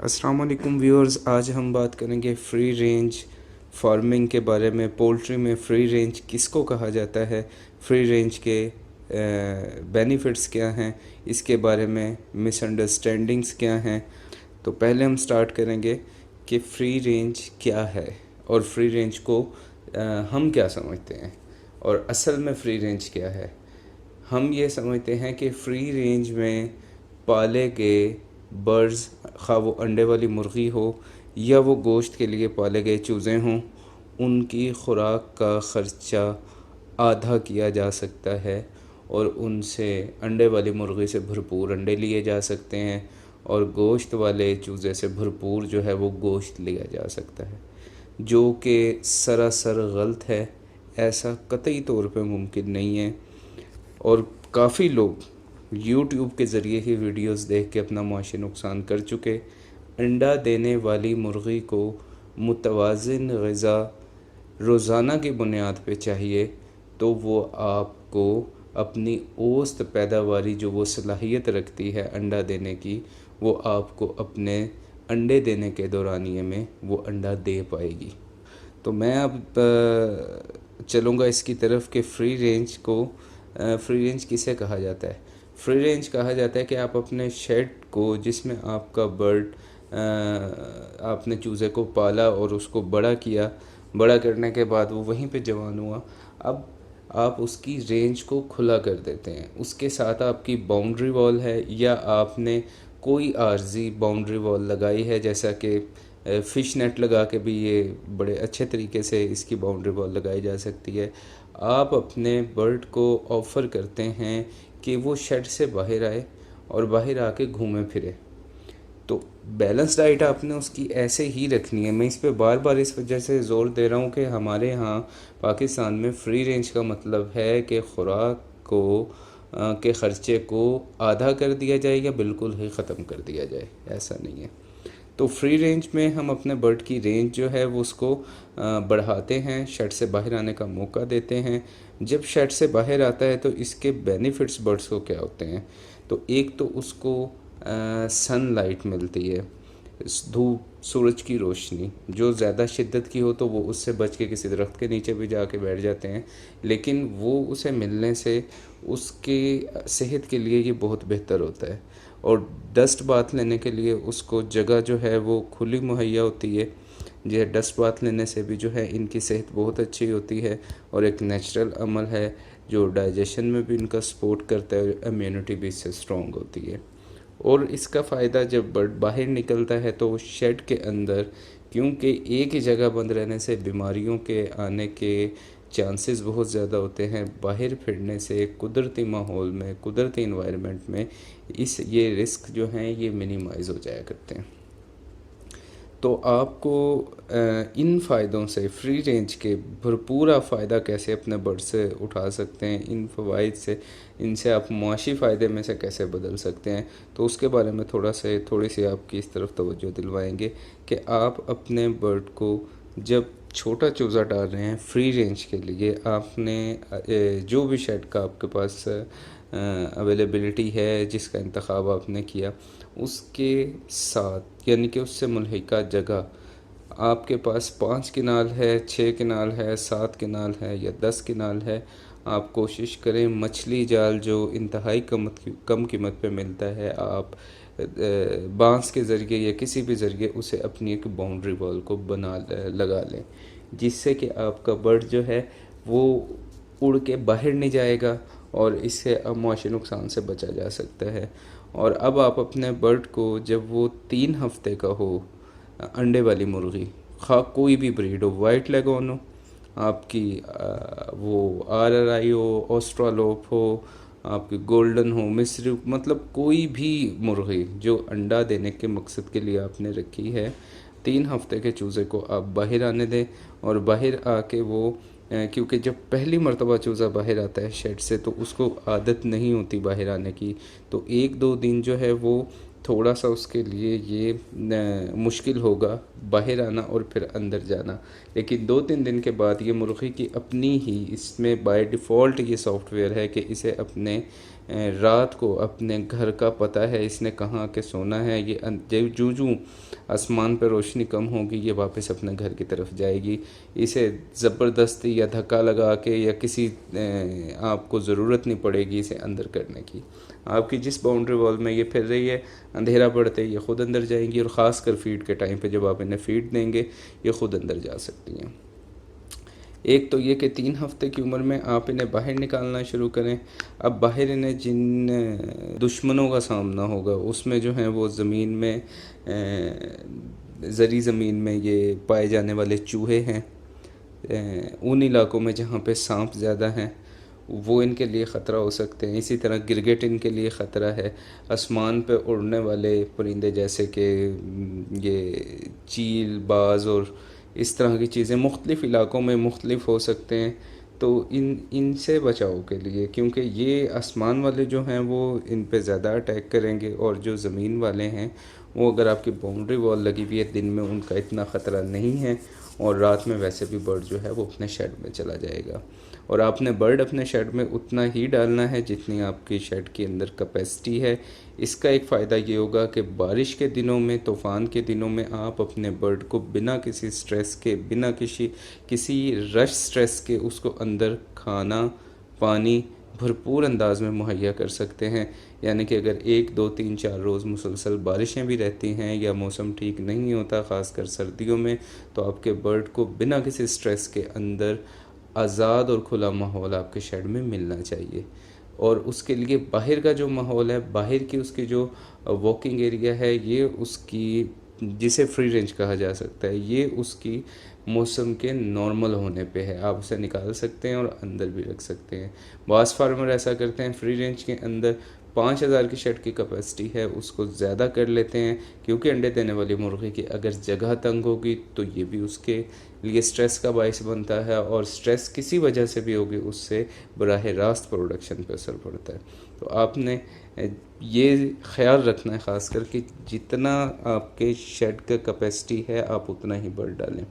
अस्सलाम वालेकुम व्यूअर्स, आज हम बात करेंगे फ्री रेंज फार्मिंग के बारे में। पोल्ट्री में फ्री रेंज किसको कहा जाता है, फ्री रेंज के बेनिफिट्स क्या हैं, इसके बारे में मिसअंडरस्टैंडिंग्स क्या हैं। तो पहले हम स्टार्ट करेंगे कि फ्री रेंज क्या है और फ्री रेंज को हम क्या समझते हैं और असल में फ्री रेंज क्या है। हम ये समझते हैं कि फ्री रेंज में पाले गए बर्ड्स, खा वो अंडे वाली मुर्गी हो या वो गोश्त के लिए पाले गए चूज़े हों, उनकी खुराक का ख़र्चा आधा किया जा सकता है और उनसे अंडे वाली मुर्गी से भरपूर अंडे लिए जा सकते हैं और गोश्त वाले चूज़े से भरपूर जो है वो गोश्त लिया जा सकता है, जो कि सरासर गलत है। ऐसा कतई तौर पे मुमकिन नहीं है और काफ़ी लोग यूट्यूब के ज़रिए ही वीडियोस देख के अपना मुआशी नुकसान कर चुके। अंडा देने वाली मुर्गी को मुतवाज़िन ग़िज़ा रोज़ाना की बुनियाद पे चाहिए, तो वो आपको अपनी औसत पैदावारी जो वो सलाहियत रखती है अंडा देने की, वो आपको अपने अंडे देने के दौरानिए में वो अंडा दे पाएगी। तो मैं अब चलूँगा इसकी तरफ कि फ्री रेंज किसे कहा जाता है। फ्री रेंज कहा जाता है कि आप अपने शेड को, जिसमें आपका बर्ड आपने चूज़े को पाला और उसको बड़ा किया, बड़ा करने के बाद वो वहीं पे जवान हुआ, अब आप उसकी रेंज को खुला कर देते हैं। उसके साथ आपकी बाउंड्री वॉल है या आपने कोई आर्जी बाउंड्री वॉल लगाई है, जैसा कि फ़िश नेट लगा के भी ये बड़े अच्छे तरीके से इसकी बाउंड्री वॉल लगाई जा सकती है। आप अपने बर्ड को ऑफ़र करते हैं कि वो शेड से बाहर आए और बाहर आके घूमे फिरे। तो बैलेंस डाइट आपने उसकी ऐसे ही रखनी है। मैं इस पे बार बार इस वजह से ज़ोर दे रहा हूँ कि हमारे यहाँ पाकिस्तान में फ्री रेंज का मतलब है कि ख़ुराक को के ख़र्चे को आधा कर दिया जाए या बिल्कुल ही ख़त्म कर दिया जाए, ऐसा नहीं है। तो फ्री रेंज में हम अपने बर्ड की रेंज जो है वो उसको बढ़ाते हैं, शेड से बाहर आने का मौका देते हैं। जब शेड से बाहर आता है तो इसके बेनिफिट्स बर्ड्स को क्या होते हैं। तो एक तो उसको सनलाइट मिलती है, धूप, सूरज की रोशनी जो ज़्यादा शिद्दत की हो तो वो उससे बच के किसी दरख्त के नीचे भी जाके बैठ जाते हैं, लेकिन वो उसे मिलने से उसके सेहत के लिए ये बहुत बेहतर होता है। और डस्ट बाथ लेने के लिए उसको जगह जो है वो खुली मुहैया होती है। ये डस्ट बाथ लेने से भी जो है इनकी सेहत बहुत अच्छी होती है और एक नेचुरल अमल है जो डाइजेशन में भी इनका सपोर्ट करता है और इम्यूनिटी भी इससे स्ट्रॉन्ग होती है। और इसका फ़ायदा जब बर्ड बाहर निकलता है तो शेड के अंदर, क्योंकि एक ही जगह बंद रहने से बीमारियों के आने के चांसेस बहुत ज़्यादा होते हैं, बाहर फिरने से कुदरती माहौल में, कुदरती इन्वायरमेंट में ये रिस्क जो हैं ये मिनिमाइज़ हो जाया करते हैं। तो आपको इन फ़ायदों से, फ्री रेंज के भरपूर फ़ायदा कैसे अपने बर्ड से उठा सकते हैं, इन फ़वाइद से, इनसे आप मुआशी फ़ायदे में से कैसे बदल सकते हैं, तो उसके बारे में थोड़ी सी आपकी इस तरफ तवज्जो दिलवाएंगे कि आप अपने बर्ड को जब छोटा चूज़ा डाल रहे हैं फ्री रेंज के लिए, आपने जो भी शेड का आपके पास अवेलेबिलिटी है, जिसका इंतखाब आपने किया, उसके साथ यानी कि उससे मुल्हिका जगह आपके पास 5 किनाल है, 6 किनाल है, 7 किनाल है या 10 किनाल है, आप कोशिश करें मछली जाल जो इंतहाई कम कीमत पे मिलता है, आप बांस के ज़रिए या किसी भी ज़रिए उसे अपनी एक बाउंड्री वॉल को लगा लें, जिससे कि आपका बर्ड जो है वो उड़ के बाहर नहीं जाएगा और इससे मुआशी नुकसान से बचा जा सकता है। और अब आप अपने बर्ड को जब वो 3 हफ्ते का हो, अंडे वाली मुर्गी, खा कोई भी ब्रीड हो, वाइट लेगॉन हो, आपकी वो RRI हो, ऑस्ट्रालोप हो, आपकी गोल्डन हो, मिस्री, मतलब कोई भी मुर्गी जो अंडा देने के मकसद के लिए आपने रखी है, 3 हफ्ते के चूज़े को आप बाहर आने दें। और बाहर आके वो क्योंकि जब पहली मर्तबा चूज़ा बाहर आता है शेड से तो उसको आदत नहीं होती बाहर आने की, तो 1-2 दिन जो है वो थोड़ा सा उसके लिए ये मुश्किल होगा बाहर आना और फिर अंदर जाना। लेकिन 2-3 दिन के बाद ये मुर्गी की अपनी ही, इसमें बाय डिफ़ॉल्ट ये सॉफ्टवेयर है कि इसे अपने रात को अपने घर का पता है इसने कहाँ के सोना है, ये जूं जूं आसमान पर रोशनी कम होगी ये वापस अपने घर की तरफ जाएगी। इसे ज़बरदस्ती या धक्का लगा के या किसी आपको ज़रूरत नहीं पड़ेगी इसे अंदर करने की। आपकी जिस बाउंड्री वॉल में ये फिर रही है, अंधेरा पड़ते ही ये ख़ुद अंदर जाएंगी, और ख़ास कर फीड के टाइम पे जब आप इन्हें फीड देंगे ये ख़ुद अंदर जा सकती हैं। एक तो ये कि 3 हफ्ते की उम्र में आप इन्हें बाहर निकालना शुरू करें। अब बाहर इन्हें जिन दुश्मनों का सामना होगा उसमें जो है वो ज़मीन में ज़री ज़मीन में ये पाए जाने वाले चूहे हैं, उन इलाकों में जहाँ पे सांप ज़्यादा हैं वो इनके लिए ख़तरा हो सकते हैं। इसी तरह गिरगिट इनके लिए ख़तरा है। आसमान पे उड़ने वाले परिंदे जैसे कि ये चील, बाज़ और इस तरह की चीज़ें मुख्तलिफ़ इलाकों में मुख्तलिफ़ हो सकते हैं। तो इनसे बचाव के लिए, क्योंकि ये आसमान वाले जो हैं वो इन पे ज़्यादा अटैक करेंगे, और जो ज़मीन वाले हैं वो अगर आपकी बाउंड्री वॉल लगी हुई है दिन में उनका इतना ख़तरा नहीं है, और रात में वैसे भी बर्ड जो है वो अपने शेड में चला जाएगा। और आपने बर्ड अपने शेड में उतना ही डालना है जितनी आपकी शेड के अंदर कैपेसिटी है। इसका एक फ़ायदा ये होगा कि बारिश के दिनों में, तूफ़ान के दिनों में आप अपने बर्ड को बिना किसी स्ट्रेस के, बिना किसी रश स्ट्रेस के उसको अंदर खाना, पानी भरपूर अंदाज में मुहैया कर सकते हैं। यानी कि अगर 1, 2, 3, 4 रोज़ मुसलसल बारिशें भी रहती हैं या मौसम ठीक नहीं होता ख़ासकर सर्दियों में, तो आपके बर्ड को बिना किसी स्ट्रेस के अंदर आज़ाद और खुला माहौल आपके शेड में मिलना चाहिए। और उसके लिए बाहर का जो माहौल है, बाहर की उसकी जो वॉकिंग एरिया है, ये उसकी जिसे फ्री रेंज कहा जा सकता है, ये उसकी मौसम के नॉर्मल होने पे है। आप उसे निकाल सकते हैं और अंदर भी रख सकते हैं। बास फार्मर ऐसा करते हैं, फ्री रेंज के अंदर 5000 की शेड की कैपेसिटी है उसको ज़्यादा कर लेते हैं, क्योंकि अंडे देने वाली मुर्गी की अगर जगह तंग होगी तो ये भी उसके लिए स्ट्रेस का बायस बनता है, और स्ट्रेस किसी वजह से भी होगी उससे बराह रास्त प्रोडक्शन पर असर पड़ता है। तो आपने ये ख्याल रखना है ख़ासकर कि जितना आपके शेड का कैपेसिटी है आप उतना ही बर्ड डालें।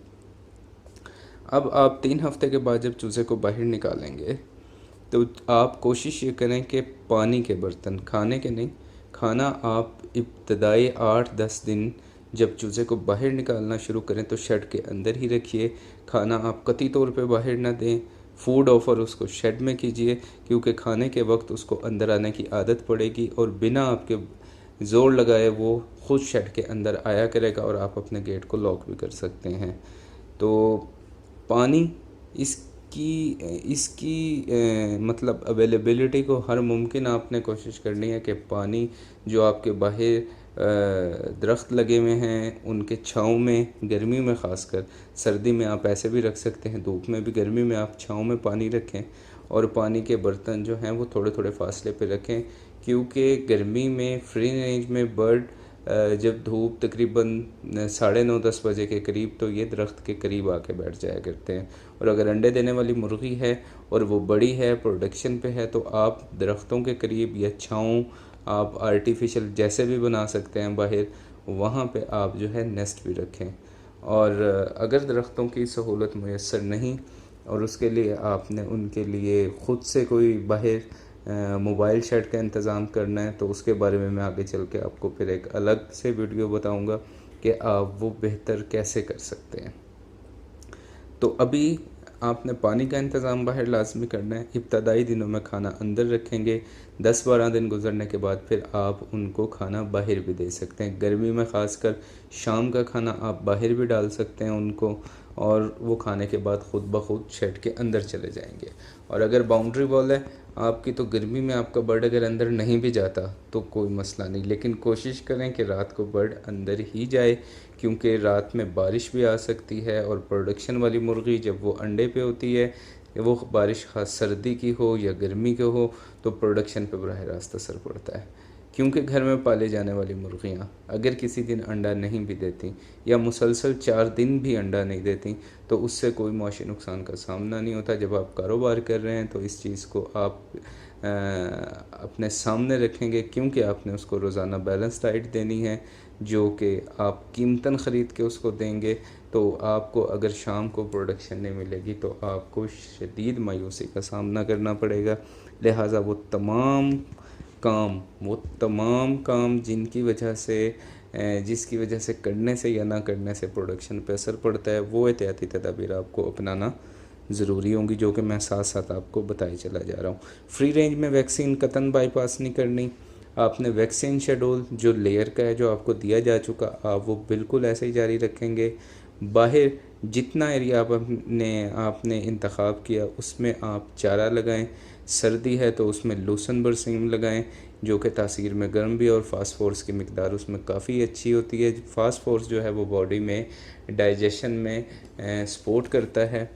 अब आप 3 हफ्ते के बाद जब चूज़े को बाहर निकालेंगे तो आप कोशिश ये करें कि पानी के बर्तन, खाने के नहीं, खाना आप इब्तदाई 8-10 दिन जब चूज़े को बाहर निकालना शुरू करें तो शेड के अंदर ही रखिए। खाना आप कतई तौर पे बाहर ना दें। फूड ऑफ़र उसको शेड में कीजिए, क्योंकि खाने के वक्त उसको अंदर आने की आदत पड़ेगी और बिना आपके ज़ोर लगाए वो ख़ुद शेड के अंदर आया करेगा, और आप अपने गेट को लॉक भी कर सकते हैं। तो पानी इसकी इसकी मतलब अवेलेबिलिटी को हर मुमकिन आपने कोशिश करनी है कि पानी जो आपके बाहर दरख्त लगे हुए हैं उनके छाँव में, गर्मी में ख़ासकर, सर्दी में आप ऐसे भी रख सकते हैं, धूप में भी, गर्मी में आप छाँव में पानी रखें। और पानी के बर्तन जो हैं वो थोड़े थोड़े फासले पे रखें, क्योंकि गर्मी में फ्री रेंज में बर्ड जब धूप तकरीबन 9:30-10 बजे के करीब, तो ये दरख्त के करीब आके बैठ जाया करते हैं। और अगर अंडे देने वाली मुर्गी है और वो बड़ी है, प्रोडक्शन पे है, तो आप दरख्तों के करीब या छाँव आप आर्टिफिशियल जैसे भी बना सकते हैं बाहर, वहाँ पे आप जो है नेस्ट भी रखें। और अगर दरख्तों की सहूलत मुयस्सर नहीं और उसके लिए आपने उनके लिए ख़ुद से कोई बाहर मोबाइल शेड का इंतज़ाम करना है, तो उसके बारे में मैं आगे चल के आपको फिर एक अलग से वीडियो बताऊंगा कि आप वो बेहतर कैसे कर सकते हैं। तो अभी आपने पानी का इंतज़ाम बाहर लाजमी करना है। इब्तदाई दिनों में खाना अंदर रखेंगे, 10-12 दिन गुजरने के बाद फिर आप उनको खाना बाहर भी दे सकते हैं। गर्मी में ख़ासकर शाम का खाना आप बाहर भी डाल सकते हैं उनको, और वो खाने के बाद ख़ुद ब खुद शेड के अंदर चले जाएंगे। और अगर बाउंड्री वॉल है आपकी, तो गर्मी में आपका बर्ड अगर अंदर नहीं भी जाता तो कोई मसला नहीं, लेकिन कोशिश करें कि रात को बर्ड अंदर ही जाए, क्योंकि रात में बारिश भी आ सकती है। और प्रोडक्शन वाली मुर्गी जब वो अंडे पे होती है, वो बारिश ख़ास सर्दी की हो या गर्मी की हो, तो प्रोडक्शन पे बराह रास्त असर पड़ता है। क्योंकि घर में पाले जाने वाली मुर्गियाँ अगर किसी दिन अंडा नहीं भी देती या मुसलसल 4 दिन भी अंडा नहीं देती, तो उससे कोई मुआशी नुकसान का सामना नहीं होता। जब आप कारोबार कर रहे हैं तो इस चीज़ को आप अपने सामने रखेंगे, क्योंकि आपने उसको रोज़ाना बैलेंस डाइट देनी है जो कि आप कीमतन ख़रीद के उसको देंगे। तो आपको अगर शाम को प्रोडक्शन नहीं मिलेगी तो आपको शदीद मायूसी का सामना करना पड़ेगा। लिहाजा वो तमाम काम, वो तमाम काम जिनकी वजह से जिसकी वजह से करने से या ना करने से प्रोडक्शन पे असर पड़ता है, वो एहतियाती तदाबीर आपको अपनाना ज़रूरी होंगी, जो कि मैं साथ साथ आपको बताए चला जा रहा हूँ। फ्री रेंज में वैक्सीन कतन बाईपास नहीं करनी। आपने वैक्सीन शेड्यूल जो लेयर का है, जो आपको दिया जा चुका, आप वो बिल्कुल ऐसे ही जारी रखेंगे। बाहर जितना एरिया आपने इंतखाब किया उसमें आप चारा लगाएं। सर्दी है तो उसमें लूसन बरसीम लगाएं, जो कि तासीर में गर्म भी, और फास्फोरस की मिकदार उसमें काफ़ी अच्छी होती है। फास्फोरस जो है वो बॉडी में डाइजेशन में सपोर्ट करता है।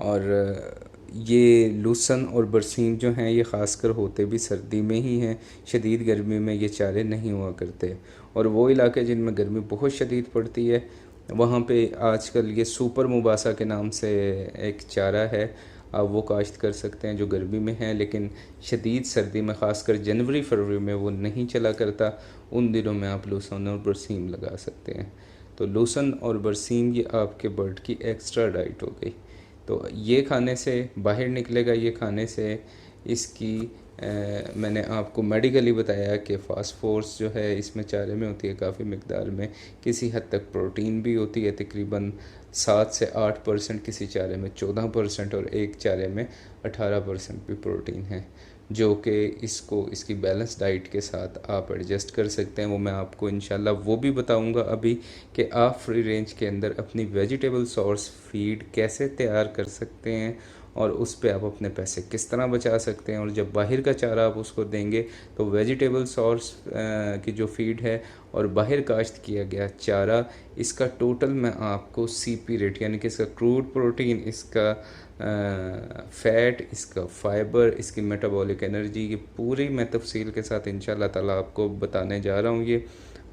और ये लूसन और बरसीम जो हैं ये ख़ासकर होते भी सर्दी में ही हैं, शदीद गर्मी में ये चारे नहीं हुआ करते। और वो इलाके जिनमें गर्मी बहुत शदीद पड़ती है, वहाँ पे आजकल ये सुपर मुबासा के नाम से एक चारा है, आप वो काश्त कर सकते हैं जो गर्मी में है, लेकिन शदीद सर्दी में ख़ासकर जनवरी फरवरी में वो नहीं चला करता। उन दिनों में आप लूसन और बरसीम लगा सकते हैं। तो लूसन और बरसीम ये आपके बर्ड की एक्स्ट्रा डाइट हो गई। तो ये खाने से बाहर निकलेगा, ये खाने से इसकी मैंने आपको मेडिकली बताया कि फास्फोरस जो है इसमें चारे में होती है काफ़ी मिकदार में, किसी हद तक प्रोटीन भी होती है, तकरीबन 7 से 8%, किसी चारे में 14%, और एक चारे में 18% भी प्रोटीन है, जो कि इसको इसकी बैलेंस डाइट के साथ आप एडजस्ट कर सकते हैं। वो मैं आपको इंशाल्लाह वो भी बताऊंगा अभी कि आप फ्री रेंज के अंदर अपनी वेजिटेबल सोर्स फीड कैसे तैयार कर सकते हैं, और उस पे आप अपने पैसे किस तरह बचा सकते हैं। और जब बाहर का चारा आप उसको देंगे तो वेजिटेबल सोर्स की जो फीड है और बाहर काश्त किया गया चारा, इसका टोटल मैं आपको सीपी रेट, यानी कि इसका क्रूड प्रोटीन, इसका फ़ैट, इसका फ़ाइबर, इसकी मेटाबॉलिक एनर्जी, ये पूरी मैं तफसील के साथ इंशाल्लाह ताला आपको बताने जा रहा हूँ। ये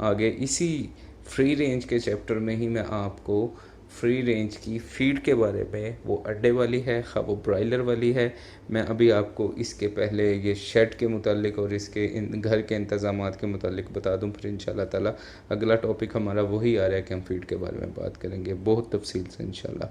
आगे इसी फ्री रेंज के चैप्टर में ही मैं आपको फ्री रेंज की फ़ीड के बारे में, वो अड्डे वाली है खा वो ब्रायलर वाली है, मैं अभी आपको इसके पहले ये शेड के मुतालिक और इसके घर के इंतज़ामात के मुतालिक बता दूं, फिर इंशाल्लाह ताला अगला टॉपिक हमारा वही आ रहा है कि हम फ़ीड के बारे में बात करेंगे बहुत तफसील से इंशाल्लाह।